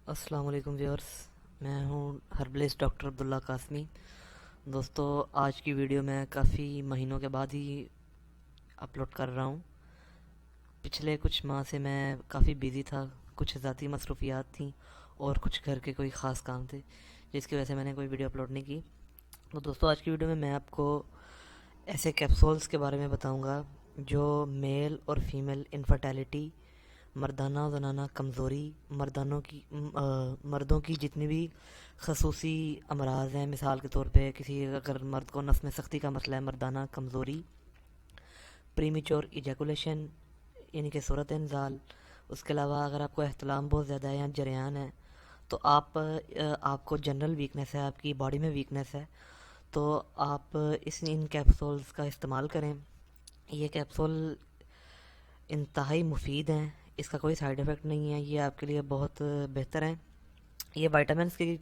السلام علیکم ویورس، میں ہوں ہربلسٹ ڈاکٹر عبداللہ قاسمی۔ دوستو، آج کی ویڈیو میں کافی مہینوں کے بعد ہی اپلوڈ کر رہا ہوں۔ پچھلے کچھ ماہ سے میں کافی بیزی تھا، کچھ ذاتی مصروفیات تھیں اور کچھ گھر کے کوئی خاص کام تھے جس کی وجہ سے میں نے کوئی ویڈیو اپلوڈ نہیں کی۔ تو دوستو، آج کی ویڈیو میں آپ کو ایسے کیپسولز کے بارے میں بتاؤں گا جو میل اور فیمیل انفرٹیلٹی، مردانہ و زنانہ کمزوری، مردوں کی جتنی بھی خصوصی امراض ہیں، مثال کے طور پہ اگر مرد کو نس میں سختی کا مسئلہ ہے، مردانہ کمزوری، پریمیچور ایجیکولیشن یعنی کہ صورت انزال، اس کے علاوہ اگر آپ کو احتلام بہت زیادہ ہے یا جریان ہے، تو آپ کو جنرل ویکنس ہے، آپ کی باڈی میں ویکنس ہے، تو آپ ان کیپسولز کا استعمال کریں۔ یہ کیپسول انتہائی مفید ہیں، اس کا کوئی سائیڈ ایفیکٹ نہیں ہے، یہ آپ کے لیے بہت بہتر ہیں۔ یہ وائٹامنس کی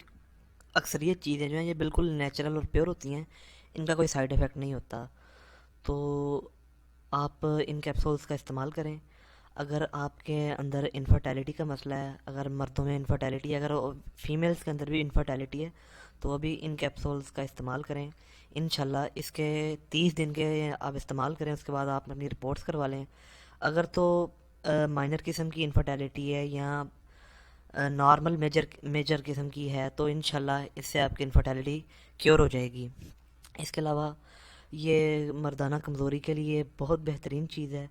اکثریت چیزیں جو ہیں یہ بالکل نیچرل اور پیور ہوتی ہیں، ان کا کوئی سائیڈ ایفیکٹ نہیں ہوتا۔ تو آپ ان کیپسولز کا استعمال کریں۔ اگر آپ کے اندر انفرٹیلٹی کا مسئلہ ہے، اگر مردوں میں انفرٹیلٹی ہے، اگر فیمیلز کے اندر بھی انفرٹیلٹی ہے، تو ابھی ان کیپسولز کا استعمال کریں۔ انشاءاللہ اس کے 30 دن کے آپ استعمال کریں، اس کے بعد آپ اپنی رپورٹس کروا لیں۔ اگر تو مائنر قسم کی انفرٹیلٹی ہے یا نارمل میجر قسم کی ہے، تو انشاءاللہ اس سے آپ کی انفرٹیلٹی کیور ہو جائے گی۔ اس کے علاوہ یہ مردانہ کمزوری کے لیے بہت بہترین چیز ہے۔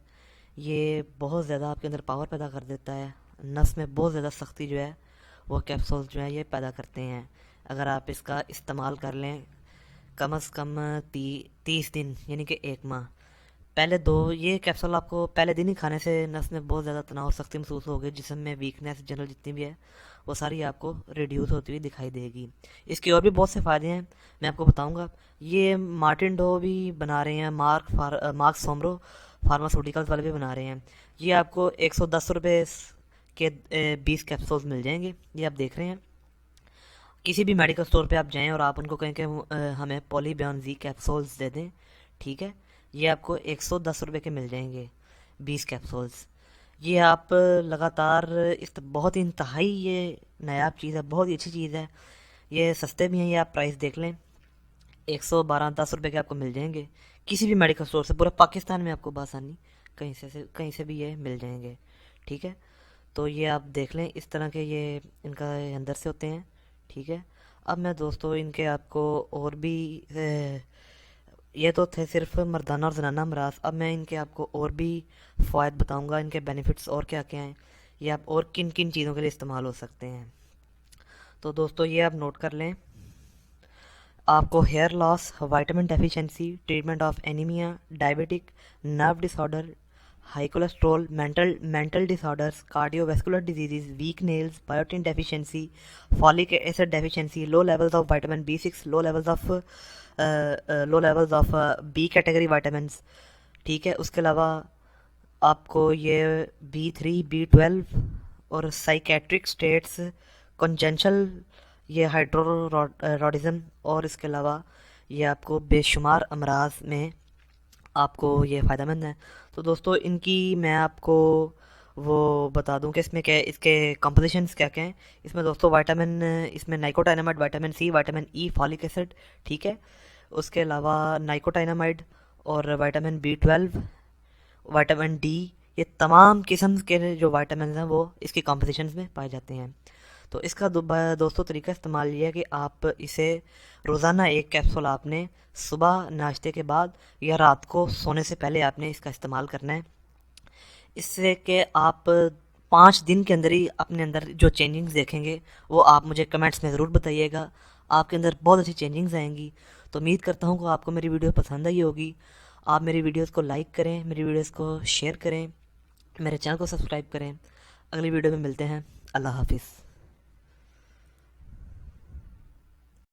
یہ بہت زیادہ آپ کے اندر پاور پیدا کر دیتا ہے، نس میں بہت زیادہ سختی جو ہے وہ کیپسول جو ہے یہ پیدا کرتے ہیں۔ اگر آپ اس کا استعمال کر لیں کم از کم 30 دن یعنی کہ 1 ماہ، یہ کیپسول آپ کو پہلے دن ہی کھانے سے نس میں بہت زیادہ تناؤ اور سختی محسوس ہوگی، جسم میں ویکنس جنرل جتنی بھی ہے وہ ساری آپ کو ریڈیوس ہوتی ہوئی دکھائی دے گی۔ اس کے اور بھی بہت سے فائدے ہیں، میں آپ کو بتاؤں گا۔ یہ مارٹن ڈو بھی بنا رہے ہیں، مارک سومرو فارماسوٹیکلز والے بھی بنا رہے ہیں۔ یہ آپ کو 110 روپے کے 20 کیپسولز مل جائیں گے، یہ آپ دیکھ رہے ہیں۔ کسی بھی میڈیکل اسٹور پہ آپ جائیں اور آپ ان کو کہیں کہ ہمیں پولی بیون زی کیپسولز دے دیں، ٹھیک ہے، یہ آپ کو 110 روپے کے مل جائیں گے 20 کیپسولز۔ یہ آپ لگاتار بہت ہی انتہائی یہ نایاب چیز ہے، بہت ہی اچھی چیز ہے۔ یہ سستے بھی ہیں، یہ آپ پرائس دیکھ لیں، 112-10 روپے کے آپ کو مل جائیں گے کسی بھی میڈیکل اسٹور سے، پورے پاکستان میں آپ کو بآسانی کہیں سے بھی یہ مل جائیں گے، ٹھیک ہے۔ تو یہ آپ دیکھ لیں، اس طرح کے یہ ان کا اندر سے ہوتے ہیں، ٹھیک ہے۔ اب میں دوستو ان کے آپ کو اور بھی یہ تو تھے صرف مردانہ اور زنانہ امراض، اب میں ان کے آپ کو اور بھی فوائد بتاؤں گا، ان کے بینیفٹس اور کیا کیا ہیں، یہ آپ اور کن کن چیزوں کے لیے استعمال ہو سکتے ہیں۔ تو دوستو یہ آپ نوٹ کر لیں، آپ کو hair loss, vitamin deficiency, treatment of anaemia, diabetic, nerve disorder, high cholesterol, mental disorders, cardiovascular diseases, weak nails, biotin deficiency, folic acid deficiency, low levels of vitamin B6، low levels of B category vitamins, ٹھیک ہے۔ اس کے علاوہ آپ کو یہ B3 B12 اور psychiatric status, کنجنشل، یہ ہائڈروروڈزم، اور اس کے علاوہ یہ آپ کو بے شمار امراض میں آپ کو یہ فائدہ مند ہے۔ تو دوستو ان کی میں آپ کو وہ بتا دوں کہ اس کے کمپوزیشنز کیا کیا ہیں۔ اس میں دوستو اس میں نائکوٹائنامائڈ، vitamin C، vitamin E، فالک acid, ٹھیک ہے۔ اس کے علاوہ نائکوٹائنامائڈ اور وائٹامن B12، وائٹامن D، یہ تمام قسم کے جو وائٹامنز ہیں وہ اس کی کمپوزیشنز میں پائے جاتے ہیں۔ تو اس کا دوستو طریقہ استعمال یہ ہے کہ آپ اسے روزانہ ایک کیپسول آپ نے صبح ناشتے کے بعد یا رات کو سونے سے پہلے آپ نے اس کا استعمال کرنا ہے۔ اس سے کہ آپ 5 دن کے اندر ہی اپنے اندر جو چینجنگز دیکھیں گے وہ آپ مجھے کمنٹس میں ضرور بتائیے گا، آپ کے اندر بہت اچھی چینجنگز آئیں گی۔ تو امید کرتا ہوں کہ آپ کو میری ویڈیو پسند آئی ہوگی۔ آپ میری ویڈیوز کو لائک کریں، میری ویڈیوز کو شیئر کریں، میرے چینل کو سبسکرائب کریں۔ اگلی ویڈیو میں ملتے ہیں، اللہ حافظ۔